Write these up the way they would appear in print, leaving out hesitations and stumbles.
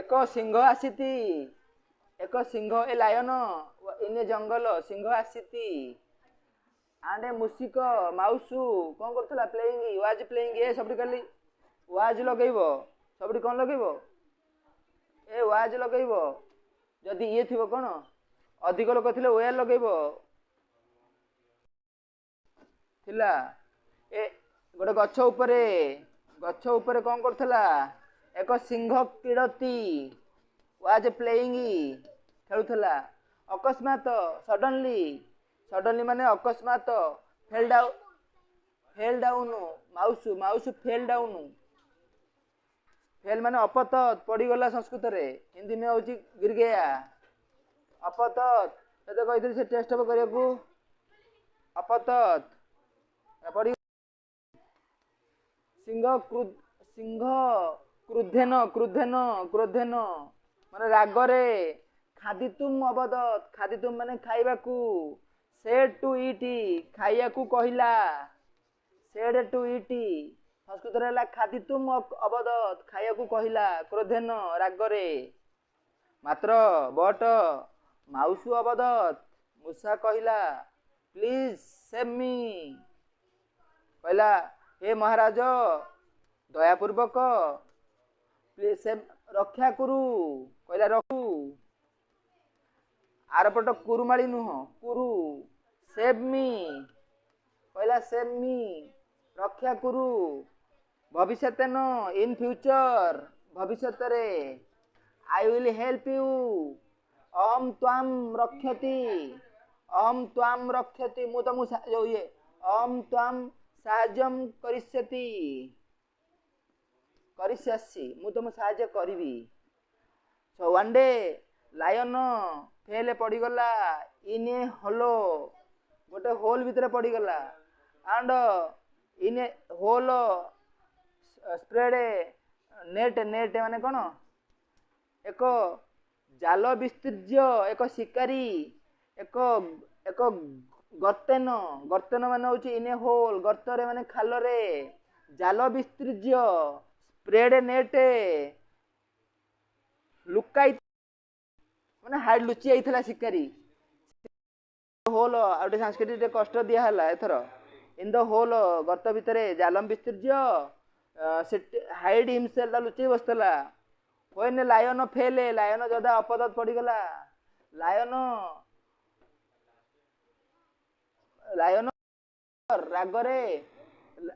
ଏକ ସିଂହ ଆସିତି ଏକ ସିଂହ ଏ lion in a ଜଙ୍ଗଲ ସିଂହ ଆସିତି ଆଣ୍ଡ ଏ ମୂଷିକ ମାଉସୁ କଣ କରୁଥିଲା ପ୍ଲେଇଙ୍ଗ ୱାଜ ପ୍ଲେଇଙ୍ଗ ଏ ସବୁଠି ଖାଲି ୱାଜ ଲଗେଇବ ସବୁଠି କଣ ଲଗେଇବ ଏ ୱାଜ ଲଗେଇବ ଯଦି ଇଏ ଥିବ କଣ ଅଧିକ ଲୋକ ଥିଲେ ୱେୟାର ଲଗେଇବ ଥିଲା ଏ ଗୋଟେ ଗଛ ଉପରେ କଣ କରୁଥିଲା ଏକ ସିଂହ କ୍ରୀଡ଼ତି ୱାଜ ପ୍ଲେଇଙ୍ଗ ଖେଳୁଥିଲା ଅକସ୍ମାତ ସଡନଲି ମାନେ ଅକସ୍ମାତ ଫେଲ୍ ଡାଉନ ମାଉସୁ ଫେଲ୍ ଡାଉନ ଫେଲ୍ ମାନେ ଅପତତ ପଡିଗଲା ସଂସ୍କୃତରେ ହିନ୍ଦୀ ମେ ହଉଛି गिर गया ଅପତତ ସେତେ କହିଥିଲି ସେ ଟେଷ୍ଟ ହବ କରିବାକୁ ଅପତତ ପଡି ସିଂହ କ୍ରୋଧେନ ମାନେ ରାଗରେ ଖାଦିତୁମ ମାନେ ଖାଇବାକୁ ସେଡ୍ ଟୁ ଇଟ୍ ଖାଇବାକୁ କହିଲା ସେଡ୍ ଟୁ ଇଟ୍ ସଂସ୍କୃତରେ ହେଲା ଖାଦିତୁମ ଅବଦତ୍ ଖାଇବାକୁ କହିଲା କ୍ରୋଧେନ ରାଗରେ ମାତ୍ର ବଟ ମାଉସୁ ଅବଦତ୍ ମୂଷା କହିଲା ପ୍ଲିଜ ସେଭ୍ ମି କହିଲା हे महाराज दयापूर्वक रक्षा करू कहला रखू आरपट कुरुमाली नुह कुरु सेव मी कहला सेव मी रक्षा करू भविष्य न इन फ्यूचर भविष्य रे आई विल हेल्प यू अहम त्वाम रक्षति मु तुम ये अहम त्वाम साहाय्यम करिष्यासि मु तुम साहाय्य करिवि so one day lion fell पड़ीगला इन ए होलो गोटे होल भितर पड़ीगला and in a hole spread net माने कौन एक जाल विस्तृज्य एक शिकारी एक गर्तन माने होची इन ए होल गर्तरे माने खालरे जाल विस्तृज्य स्प्रेड नेट लुकाई माने हाइड लुचि आइथला शिकारी होल आउटे संस्कृति कष्ट दिया हला एथर इन द होल गर्त भितरे जालम विस्तृज्य हाइड हिमसेल्फ लुचि बसतला व्हेन लायन फेल लायन जदा अपदत पड़ीगला लायन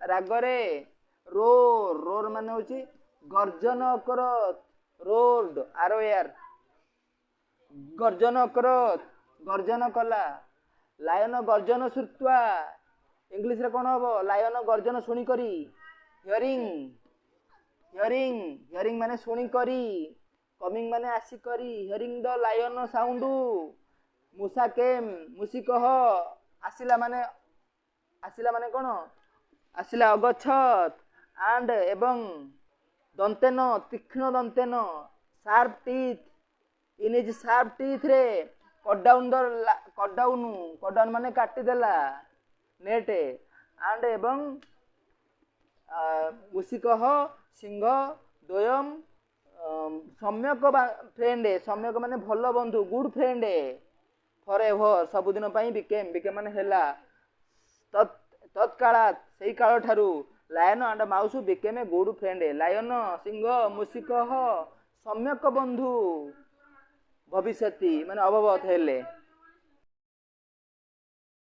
रागरे रोर माने होची गर्जन करत रोड आरोयर गर्जन कला लायन गर्जन श्रुत्वा इंग्लिश रे कोन हबो लायन गर्जन सुनी करी हियरिंग माने सुनी करी कमिंग माने आसी करी हियरिंग द लायन साउंड मूसा केम मुसी कह आसिला माने कोन आसिला अगछत एंड एवं दंतेन तीक्ष्ण दंतेन sharp teeth in is sharp teeth रे कट डाउन माने काटी देला नेट एंड एवं मुसिकह सिंह द्वयम सम्यक सम्यक माने भल बंधु गुड फ्रेंड फॉरएवर सबुदिन पई बिकेम माने हैला तत्कालात सेही काल ठारू lion and mouse became a good friend lion सिंह मुसिकह सम्यक बंधु भविष्यति माने अभवत हेले